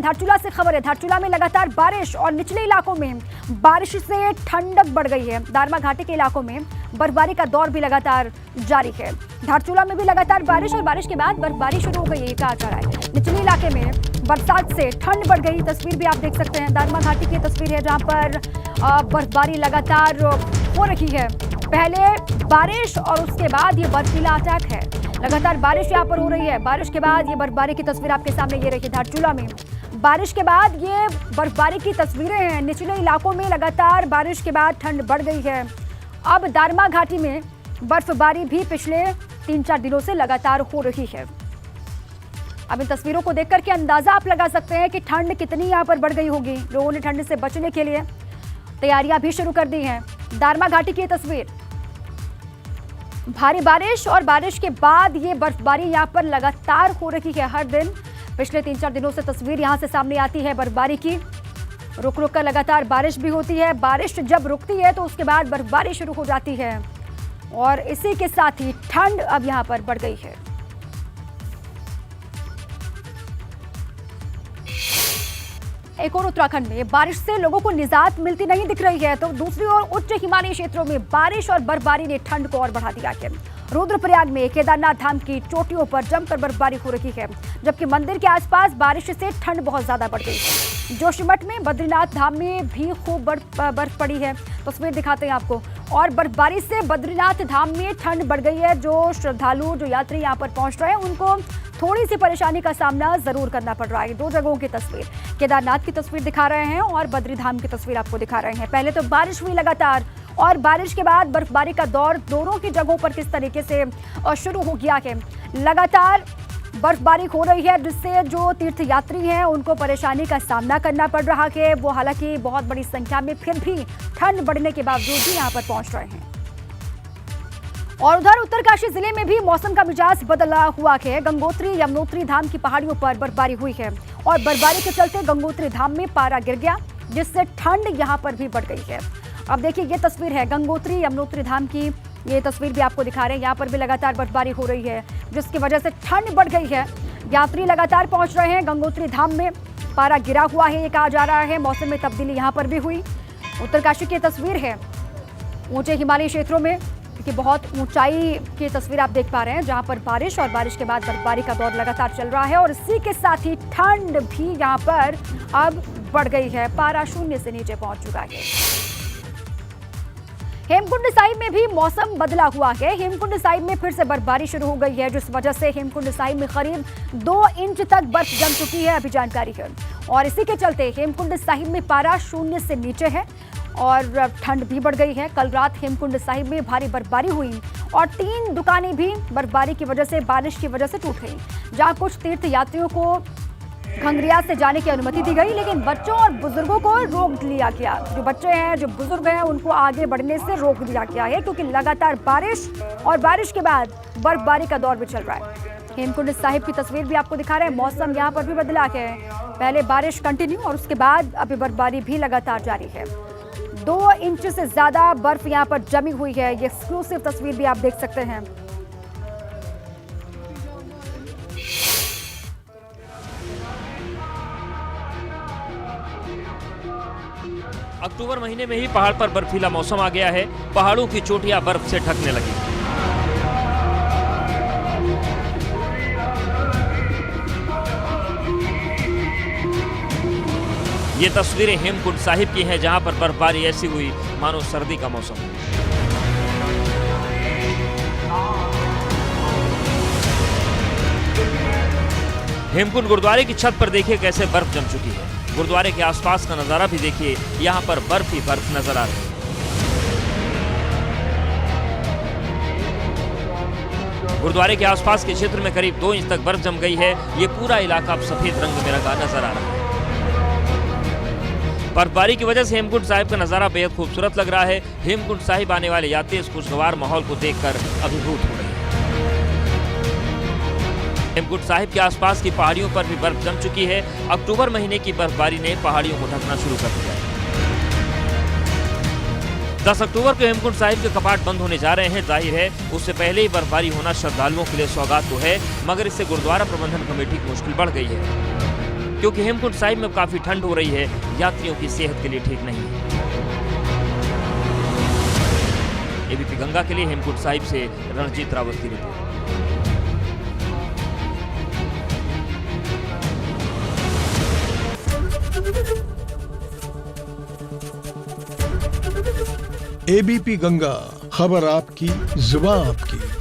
हैं धारचूला से खबर है। धारचूला में लगातार बारिश और निचले इलाकों में बारिश से ठंडक बढ़ गई है। दारमा घाटी के इलाकों में बर्फबारी का दौर भी लगातार जारी है। धारचूला में भी लगातार बारिश और बारिश के बाद बर्फबारी शुरू हो गई है, कहा जा रहा है। निचले इलाके में बरसात से ठंड बढ़ गई। तस्वीर भी आप देख सकते हैं, दारमा घाटी की तस्वीर है जहां पर बर्फबारी लगातार हो रही है। पहले बारिश और उसके बाद ये बर्फीला अटैक है। लगातार बारिश यहाँ पर हो रही है। बारिश के बाद ये बर्फबारी की तस्वीर आपके सामने ये रही धारचूला में। बारिश के बाद ये बर्फबारी की तस्वीरें हैं। निचले इलाकों में लगातार बारिश के बाद ठंड बढ़ गई है। अब दारमा घाटी में बर्फबारी भी पिछले 3-4 दिनों से लगातार हो रही है। अब इन तस्वीरों को देख करके अंदाजा आप लगा सकते हैं कि ठंड कितनी यहाँ पर बढ़ गई होगी। लोगों ने ठंड से बचने के लिए तैयारियां भी शुरू कर दी हैं। दारमा घाटी की तस्वीर, भारी बारिश और बारिश के बाद ये बर्फबारी यहाँ पर लगातार हो रही है। हर दिन पिछले 3-4 दिनों से तस्वीर यहाँ से सामने आती है बर्फबारी की। रुक रुक कर लगातार बारिश भी होती है। बारिश जब रुकती है तो उसके बाद बर्फबारी शुरू हो जाती है और इसी के साथ ही ठंड अब यहाँ पर बढ़ गई है। एक और उत्तराखंड में बारिश से लोगों को निजात मिलती नहीं दिख रही है, तो दूसरी ओर उच्च हिमालयी क्षेत्रों में बारिश और बर्फबारी ने ठंड को और बढ़ा दिया है। रुद्रप्रयाग में केदारनाथ धाम की चोटियों पर जमकर बर्फबारी हो रही है, जबकि मंदिर के आसपास बारिश से ठंड बहुत ज्यादा बढ़ गई है। जोशीमठ में बद्रीनाथ धाम में भी खूब बर्फ पड़ी है। तस्वीर दिखाते हैं आपको। और बर्फबारी से बद्रीनाथ धाम में ठंड बढ़ गई है। जो श्रद्धालु, जो यात्री यहाँ पर पहुंच रहे हैं, उनको थोड़ी सी परेशानी का सामना जरूर करना पड़ रहा है। 2 जगहों की तस्वीर, केदारनाथ की तस्वीर दिखा रहे हैं और बद्रीधाम की तस्वीर आपको दिखा रहे हैं। पहले तो बारिश हुई लगातार और बारिश के बाद बर्फबारी का दौर दोनों की जगहों पर किस तरीके से शुरू हो गया है। लगातार बर्फबारी हो रही है, जिससे जो तीर्थ यात्री हैं उनको परेशानी का सामना करना पड़ रहा है। वो हालांकि बहुत बड़ी संख्या में फिर भी ठंड बढ़ने के बावजूद भी यहाँ पर पहुंच रहे हैं। और उधर उत्तरकाशी जिले में भी मौसम का मिजाज बदला हुआ है। गंगोत्री यमुनोत्री धाम की पहाड़ियों पर बर्फबारी हुई है और बर्फबारी के चलते गंगोत्री धाम में पारा गिर गया, जिससे ठंड यहाँ पर भी बढ़ गई है। अब देखिए, ये तस्वीर है गंगोत्री यमुनोत्री धाम की। ये तस्वीर भी आपको दिखा रहे हैं। यहाँ पर भी लगातार बर्फबारी हो रही है, जिसकी वजह से ठंड बढ़ गई है। यात्री लगातार पहुंच रहे हैं गंगोत्री धाम में। पारा गिरा हुआ है, ये कहा जा रहा है। मौसम में तब्दीली यहाँ पर भी हुई। उत्तरकाशी की तस्वीर है ऊंचे हिमालयी क्षेत्रों में, कि बहुत ऊंचाई की तस्वीर आप देख पा रहे हैं, जहां पर बारिश और बारिश के बाद बर्फबारी का दौर लगातार चल रहा है और इसी के साथ ही ठंड भी यहां पर अब बढ़ गई है। पारा 0 से नीचे पहुंच चुका है। हेमकुंड साहिब में भी मौसम बदला हुआ है। हेमकुंड साहिब में फिर से बर्फबारी शुरू हो गई है, जिस वजह से हेमकुंड साहिब में करीब 2 इंच तक बर्फ जम चुकी है, अभी जानकारी है। और इसी के चलते हेमकुंड साहिब में पारा 0 से नीचे है और ठंड भी बढ़ गई है। कल रात हेमकुंड साहिब में भारी बर्फबारी हुई और 3 दुकानें भी बर्फबारी की वजह से, बारिश की वजह से टूट गई। जहां कुछ तीर्थ यात्रियों को खंगरिया से जाने की अनुमति दी गई, लेकिन बच्चों और बुजुर्गों को रोक लिया गया। जो बच्चे हैं, जो बुजुर्ग हैं, उनको आगे बढ़ने से रोक दिया गया है, क्योंकि लगातार बारिश और बारिश के बाद बर्फबारी का दौर भी चल रहा है। हेमकुंड साहिब की तस्वीर भी आपको दिखा रहे हैं। मौसम यहाँ पर भी बदला है। पहले बारिश कंटिन्यू और उसके बाद अभी बर्फबारी भी लगातार जारी है। 2 इंच से ज्यादा बर्फ यहाँ पर जमी हुई है। ये एक्सक्लूसिव तस्वीर भी आप देख सकते हैं। अक्टूबर महीने में ही पहाड़ पर बर्फीला मौसम आ गया है। पहाड़ों की चोटियां बर्फ से ढकने लगी। ये तस्वीरें हेमकुंड साहिब की हैं, जहां पर बर्फबारी ऐसी हुई मानो सर्दी का मौसम। हेमकुंड गुरुद्वारे की छत पर देखिए कैसे बर्फ जम चुकी है। गुरुद्वारे के आसपास का नजारा भी देखिए, यहाँ पर बर्फ ही बर्फ नजर आ रही है। गुरुद्वारे के आसपास के क्षेत्र में करीब 2 इंच तक बर्फ जम गई है। ये पूरा इलाका अब सफेद रंग में रंगा नजर आ रहा है। बर्फबारी की वजह से हेमकुंड साहिब का नजारा बेहद खूबसूरत लग रहा है। हेमकुंड साहिब आने वाले यात्री इस खुशगवार माहौल को देखकर अभिभूत हो रहे हैं। हेमकुंड साहिब के आसपास की पहाड़ियों पर भी बर्फ जम चुकी है। अक्टूबर महीने की बर्फबारी ने पहाड़ियों को ढकना शुरू कर दिया है। 10 अक्टूबर को हेमकुंड साहिब के कपाट बंद होने जा रहे हैं। जाहिर है उससे पहले ही बर्फबारी होना श्रद्धालुओं के लिए सौगात तो है, मगर इससे गुरुद्वारा प्रबंधन कमेटी की मुश्किल बढ़ गई है। क्योंकि हेमकुंड साहिब में काफी ठंड हो रही है, यात्रियों की सेहत के लिए ठीक नहीं है। एबीपी गंगा के लिए हेमकुंड साहिब से रणजीत रावत की रिपोर्ट। एबीपी गंगा, खबर आपकी, जुबान आपकी।